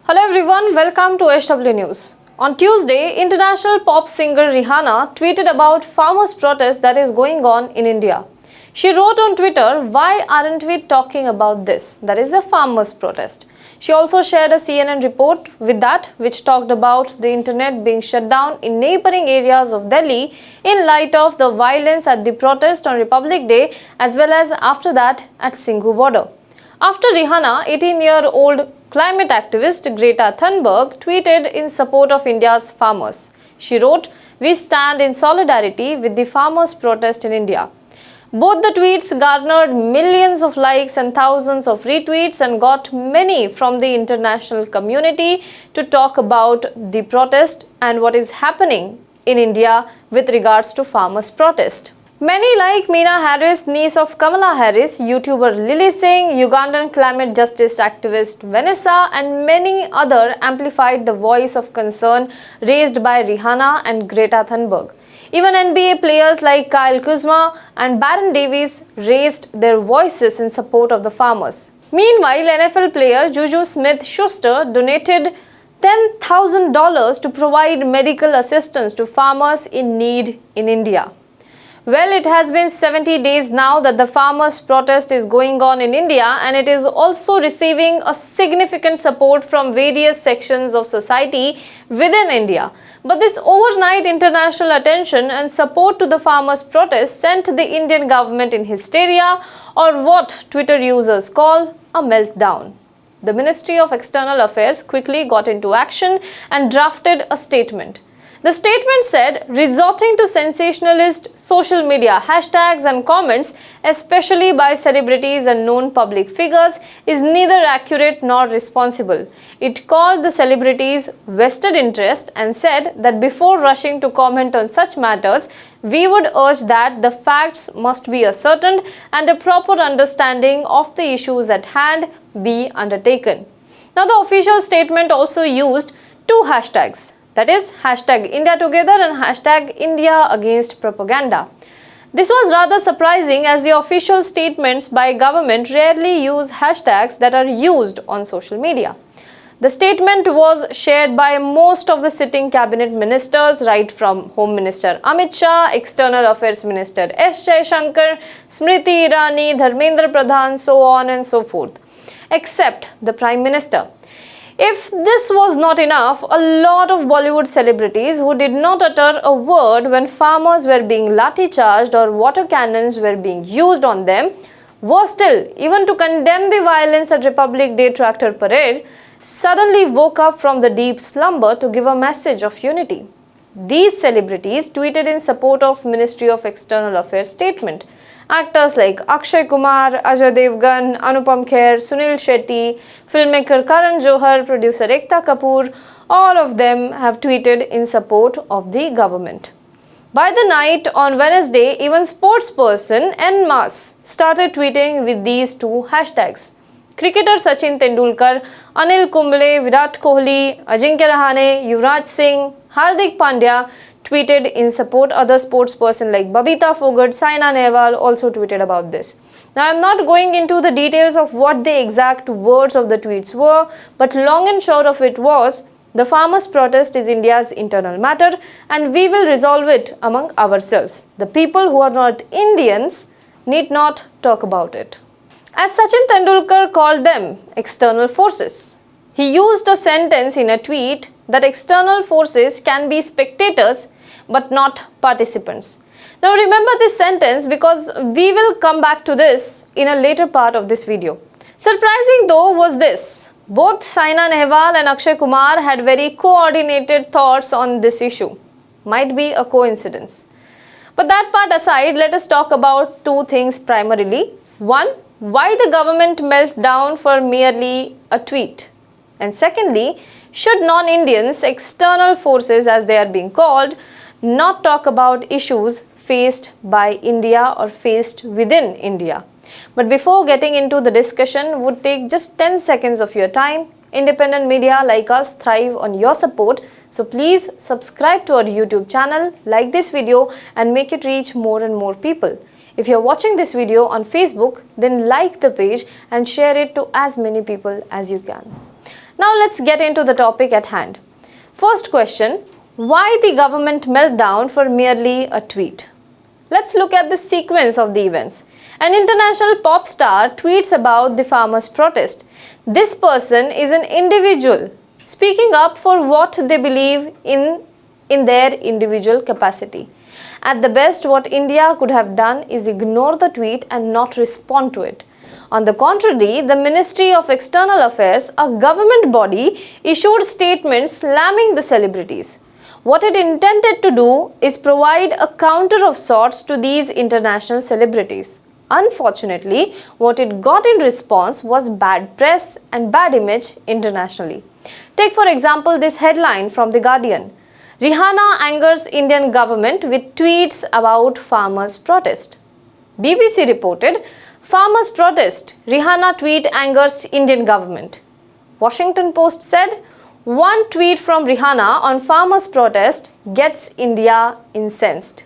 Hello everyone, welcome to SW News. On Tuesday, international pop singer Rihanna tweeted about farmers' protest that is going on in India. She wrote on Twitter, "Why aren't we talking about this?" That is the farmers' protest. She also shared a CNN report with that which talked about the internet being shut down in neighboring areas of Delhi in light of the violence at the protest on Republic Day as well as after that at Singhu border. After Rihanna, 18-year-old climate activist Greta Thunberg tweeted in support of India's farmers. She wrote, "We stand in solidarity with the farmers' protest in India." Both the tweets garnered millions of likes and thousands of retweets and got many from the international community to talk about the protest and what is happening in India with regards to farmers' protest. Many like Meena Harris, niece of Kamala Harris, YouTuber Lily Singh, Ugandan climate justice activist Vanessa, and many others amplified the voice of concern raised by Rihanna and Greta Thunberg. Even NBA players like Kyle Kuzma and Baron Davis raised their voices in support of the farmers. Meanwhile, NFL player Juju Smith-Schuster donated $10,000 to provide medical assistance to farmers in need in India. Well, it has been 70 days now that the farmers' protest is going on in India, and it is also receiving a significant support from various sections of society within India. But this overnight international attention and support to the farmers' protest sent the Indian government in hysteria, or what Twitter users call a meltdown. The Ministry of External Affairs quickly got into action and drafted a statement. The statement said, resorting to sensationalist social media hashtags and comments, especially by celebrities and known public figures, is neither accurate nor responsible. It called the celebrities' vested interest and said that before rushing to comment on such matters, we would urge that the facts must be ascertained and a proper understanding of the issues at hand be undertaken. Now, the official statement also used two hashtags. That is hashtag India Together and hashtag India Against Propaganda. This was rather surprising as the official statements by government rarely use hashtags that are used on social media. The statement was shared by most of the sitting cabinet ministers, right from Home Minister Amit Shah, External Affairs Minister S. Jaishankar, Smriti Irani, Dharmendra Pradhan, so on and so forth, except the Prime Minister. If this was not enough, a lot of Bollywood celebrities who did not utter a word when farmers were being lathi-charged or water cannons were being used on them were still, even to condemn the violence at Republic Day tractor parade, suddenly woke up from the deep slumber to give a message of unity. These celebrities tweeted in support of Ministry of External Affairs statement. Actors like Akshay Kumar, Ajay Devgan, Anupam Kher, Sunil Shetty, filmmaker Karan Johar, producer Ekta Kapoor, all of them have tweeted in support of the government. By the night on Wednesday, even sportsperson en masse started tweeting with these two hashtags. Cricketer Sachin Tendulkar, Anil Kumble, Virat Kohli, Ajinkya Rahane, Yuvraj Singh, Hardik Pandya tweeted in support. Other sportsperson like Babita Fogart, Saina Nehwal also tweeted about this. Now, I am not going into the details of what the exact words of the tweets were, but long and short of it was, the farmers' protest is India's internal matter and we will resolve it among ourselves. The people who are not Indians need not talk about it. As Sachin Tendulkar called them external forces. He used a sentence in a tweet that external forces can be spectators but not participants. Now remember this sentence because we will come back to this in a later part of this video. Surprising though was this. Both Saina Nehwal and Akshay Kumar had very coordinated thoughts on this issue. Might be a coincidence. But that part aside, let us talk about two things primarily. One, why the government melted down for merely a tweet? And secondly, should non-Indians, external forces as they are being called, not talk about issues faced by India or faced within India? But before getting into the discussion, would take just 10 seconds of your time. Independent media like us thrive on your support. So please subscribe to our YouTube channel, like this video and make it reach more and more people. If you're watching this video on Facebook, then like the page and share it to as many people as you can. Now let's get into the topic at hand. First question, why the government meltdown for merely a tweet? Let's look at the sequence of the events. An international pop star tweets about the farmers' protest. This person is an individual speaking up for what they believe in their individual capacity. At the best, what India could have done is ignore the tweet and not respond to it. On the contrary, the Ministry of External Affairs, a government body, issued statements slamming the celebrities. What it intended to do is provide a counter of sorts to these international celebrities. Unfortunately, what it got in response was bad press and bad image internationally. Take for example this headline from The Guardian. Rihanna angers Indian government with tweets about farmers' protest. BBC reported, farmers' protest, Rihanna tweet angers Indian government. Washington Post said, one tweet from Rihanna on farmers' protest gets India incensed.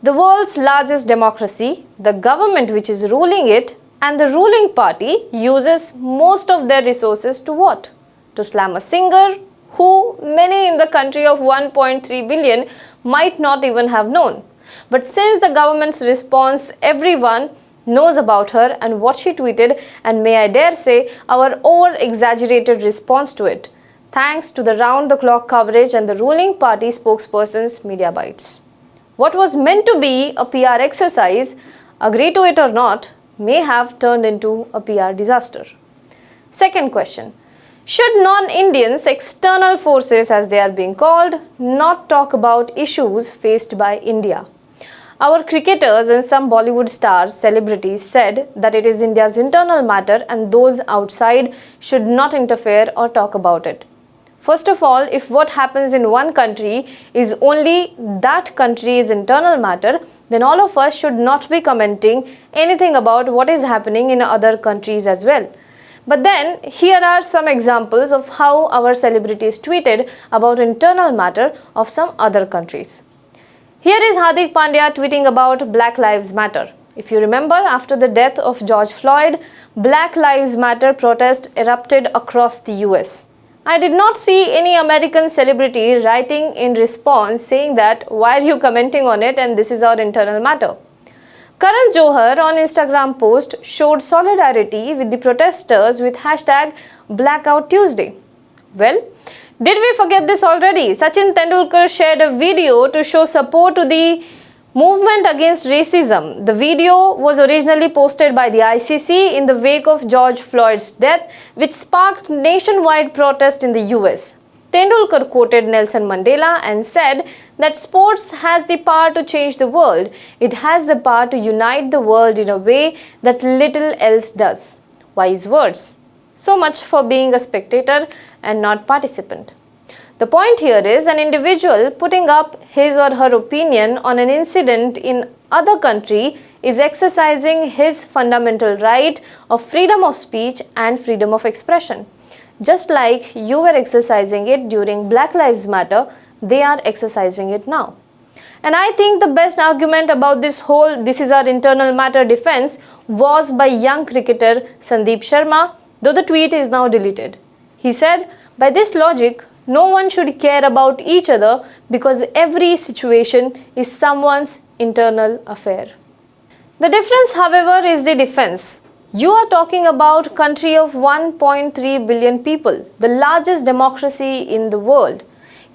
The world's largest democracy, the government which is ruling it, and the ruling party uses most of their resources to what? To slam a singer who many in the country of 1.3 billion might not even have known. But since the government's response, everyone knows about her and what she tweeted, and may I dare say, our over-exaggerated response to it, thanks to the round-the-clock coverage and the ruling party spokesperson's media bites. What was meant to be a PR exercise, agree to it or not, may have turned into a PR disaster. Second question. Should non-Indians, external forces as they are being called, not talk about issues faced by India? Our cricketers and some Bollywood stars, celebrities said that it is India's internal matter and those outside should not interfere or talk about it. First of all, if what happens in one country is only that country's internal matter, then all of us should not be commenting anything about what is happening in other countries as well. But then, here are some examples of how our celebrities tweeted about internal matter of some other countries. Here is Hardik Pandya tweeting about Black Lives Matter. If you remember, after the death of George Floyd, Black Lives Matter protest erupted across the US. I did not see any American celebrity writing in response saying that, why are you commenting on it and this is our internal matter. Karan Johar on Instagram post showed solidarity with the protesters with hashtag Blackout Tuesday. Well, did we forget this already? Sachin Tendulkar shared a video to show support to the movement against racism. The video was originally posted by the ICC in the wake of George Floyd's death, which sparked nationwide protest in the US. Tendulkar quoted Nelson Mandela and said that sports has the power to change the world. It has the power to unite the world in a way that little else does. Wise words. So much for being a spectator and not participant. The point here is an individual putting up his or her opinion on an incident in other country is exercising his fundamental right of freedom of speech and freedom of expression. Just like you were exercising it during Black Lives Matter, they are exercising it now. And I think the best argument about this whole "this is our internal matter" defense was by young cricketer Sandeep Sharma, though the tweet is now deleted. He said, by this logic, no one should care about each other because every situation is someone's internal affair. The difference, however, is the defense. You are talking about a country of 1.3 billion people, the largest democracy in the world.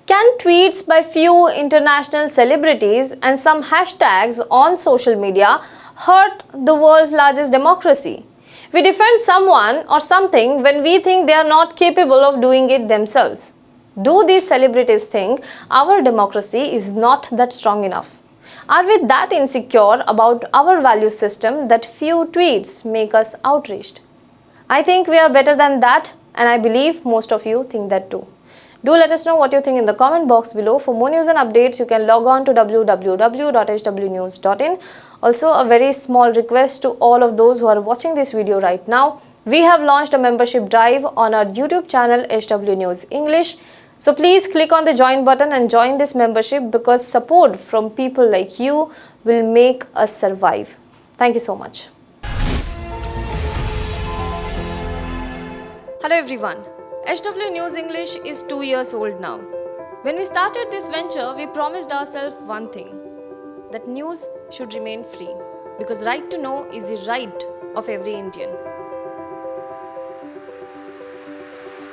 Can tweets by few international celebrities and some hashtags on social media hurt the world's largest democracy? We defend someone or something when we think they are not capable of doing it themselves. Do these celebrities think our democracy is not that strong enough? Are we that insecure about our value system that few tweets make us outraged? I think we are better than that, and I believe most of you think that too. Do let us know what you think in the comment box below. For more news and updates, you can log on to www.hwnews.in. Also, a very small request to all of those who are watching this video right now. We have launched a membership drive on our YouTube channel HW News English. So please click on the join button and join this membership because support from people like you will make us survive. Thank you so much. Hello everyone. HW News English is 2 years old now. When we started this venture, we promised ourselves one thing, that news should remain free, because right to know is the right of every Indian.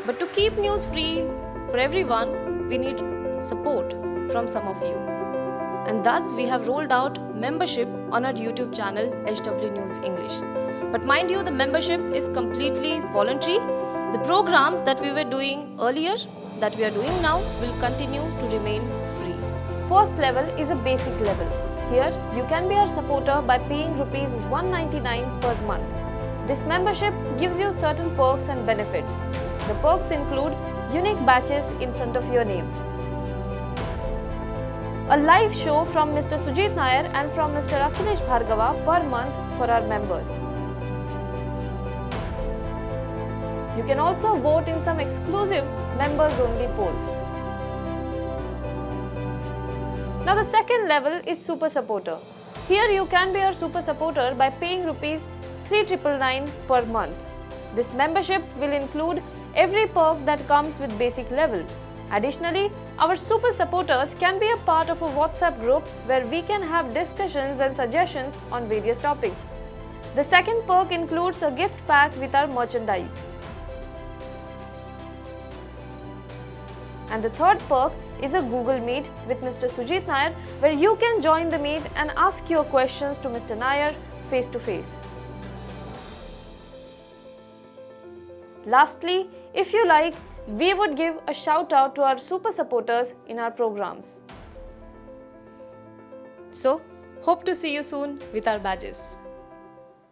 But to keep news free for everyone, we need support from some of you. And thus we have rolled out membership on our YouTube channel HW News English. But mind you, the membership is completely voluntary. The programs that we were doing earlier, that we are doing now, will continue to remain free. First level is a basic level. Here, you can be our supporter by paying Rs 199 per month. This membership gives you certain perks and benefits. The perks include unique badges in front of your name, a live show from Mr. Sujit Nair and from Mr. Akhilesh Bhargava per month for our members. You can also vote in some exclusive members-only polls. Now the second level is Super Supporter. Here you can be our Super Supporter by paying Rs 3,999 per month. This membership will include every perk that comes with basic level. Additionally, our Super Supporters can be a part of a WhatsApp group where we can have discussions and suggestions on various topics. The second perk includes a gift pack with our merchandise. And the third perk is a Google Meet with Mr. Sujit Nair, where you can join the meet and ask your questions to Mr. Nair face to face. Lastly, if you like, we would give a shout out to our super supporters in our programs. So, hope to see you soon with our badges.